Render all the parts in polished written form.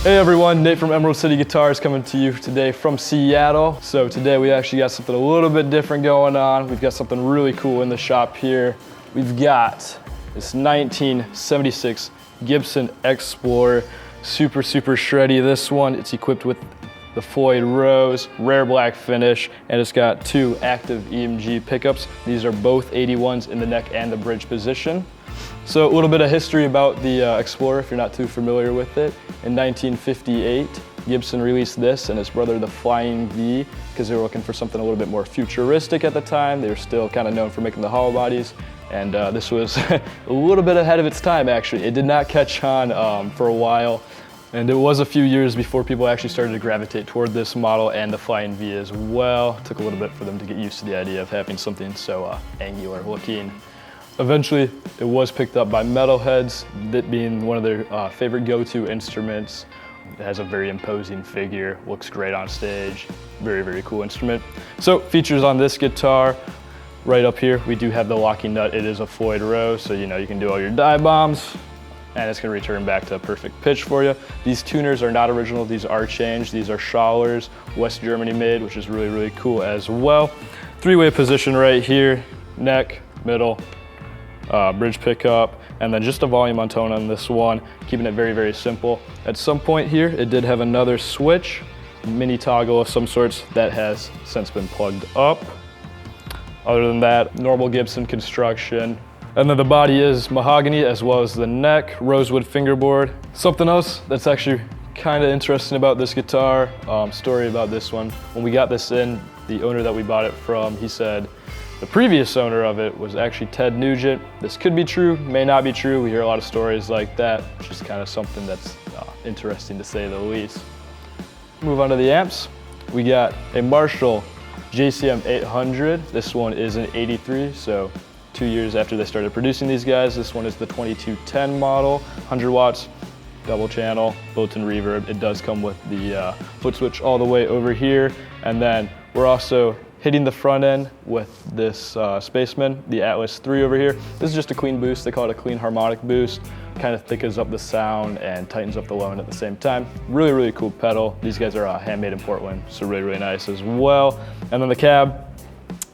Hey everyone, Nate from Emerald City Guitars coming to you today from Seattle. So today we actually got something a little bit different going on. We've got something really cool in the shop here. We've got this 1976 Gibson Explorer, super shreddy. This one, it's equipped with the Floyd Rose, rare black finish, and it's got two active EMG pickups. These are both 81s in the neck and the bridge position. So a little bit of history about the Explorer if you're not too familiar with it. In 1958, Gibson released this and his brother the Flying V because they were looking for something a little bit more futuristic at the time. They were still kind of known for making the hollow bodies, and this was a little bit ahead of its time actually. It did not catch on for a while, and it was a few years before people actually started to gravitate toward this model and the Flying V as well. It took a little bit for them to get used to the idea of having something so angular looking. Eventually, it was picked up by metalheads, that being one of their favorite go-to instruments. It has a very imposing figure, looks great on stage, very cool instrument. So features on this guitar, right up here, we do have the locking nut. It is a Floyd Rose, so you know you can do all your dive bombs, and it's gonna return back to a perfect pitch for you. These tuners are not original, these are changed. These are Schallers, West Germany made, which is really cool as well. Three-way position right here, neck, middle, bridge pickup, and then just a volume on tone on this one, keeping it very simple. At some point here, it did have another switch, mini toggle of some sorts that has since been plugged up. Other than that, normal Gibson construction. And then the body is mahogany as well as the neck, rosewood fingerboard. Something else that's actually kind of interesting about this guitar, story about this one. When we got this in, the owner that we bought it from, he said, the previous owner of it was actually Ted Nugent. This could be true, may not be true. We hear a lot of stories like that. Just kind of something that's interesting to say the least. Move on to the amps. We got a Marshall JCM800. This one is an 83, so 2 years after they started producing these guys. This one is the 2210 model, 100 watts, double channel, built-in reverb. It does come with the foot switch all the way over here. And then we're also hitting the front end with this Spaceman, the Atlas III over here. This is just a clean boost. They call it a clean harmonic boost. Kind of thickens up the sound and tightens up the low end at the same time. Really cool pedal. These guys are handmade in Portland, so really nice as well. And then the cab,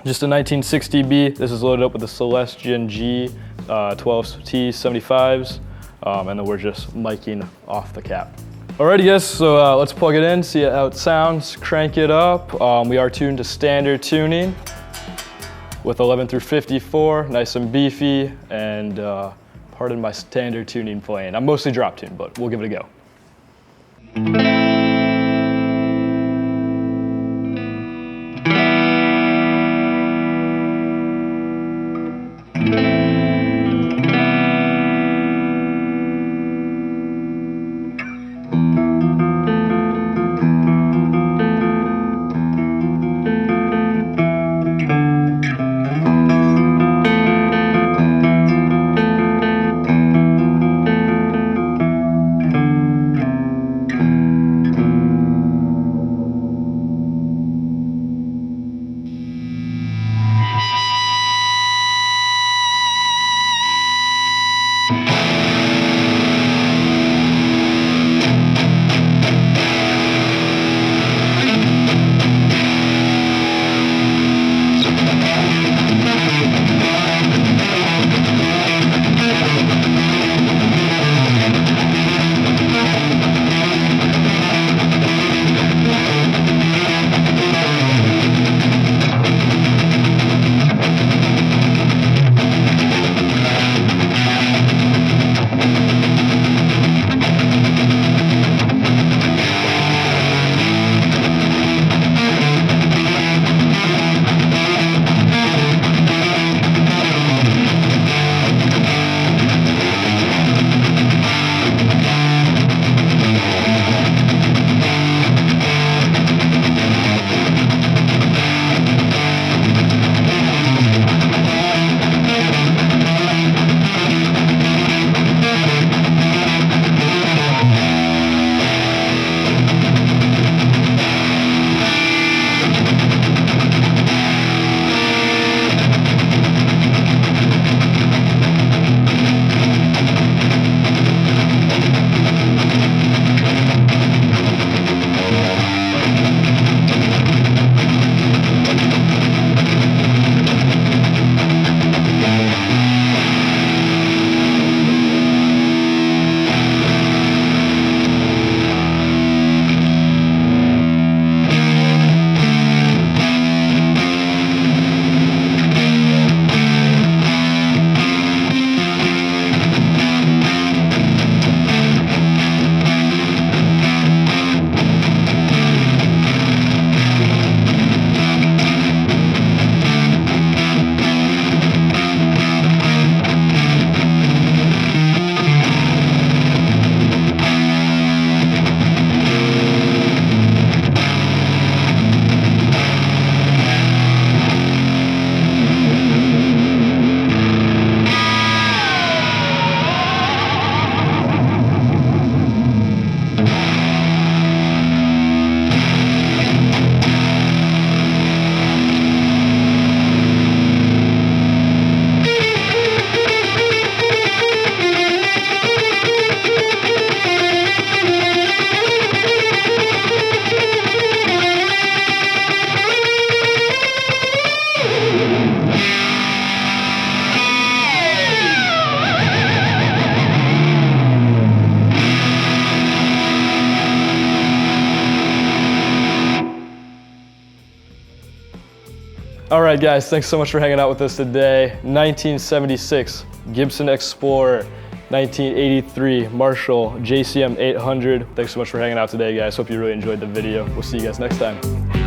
just a 1960B. This is loaded up with the Celestion G 12T75s, and then we're just miking off the cap. Alrighty guys, so let's plug it in, see how it sounds, crank it up. We are tuned to standard tuning with 11 through 54, nice and beefy, and pardon my standard tuning playing. I'm mostly drop tuned, but we'll give it a go. All right, guys, thanks so much for hanging out with us today. 1976 Gibson Explorer, 1983 Marshall JCM800. Thanks so much for hanging out today, guys. Hope you really enjoyed the video. We'll see you guys next time.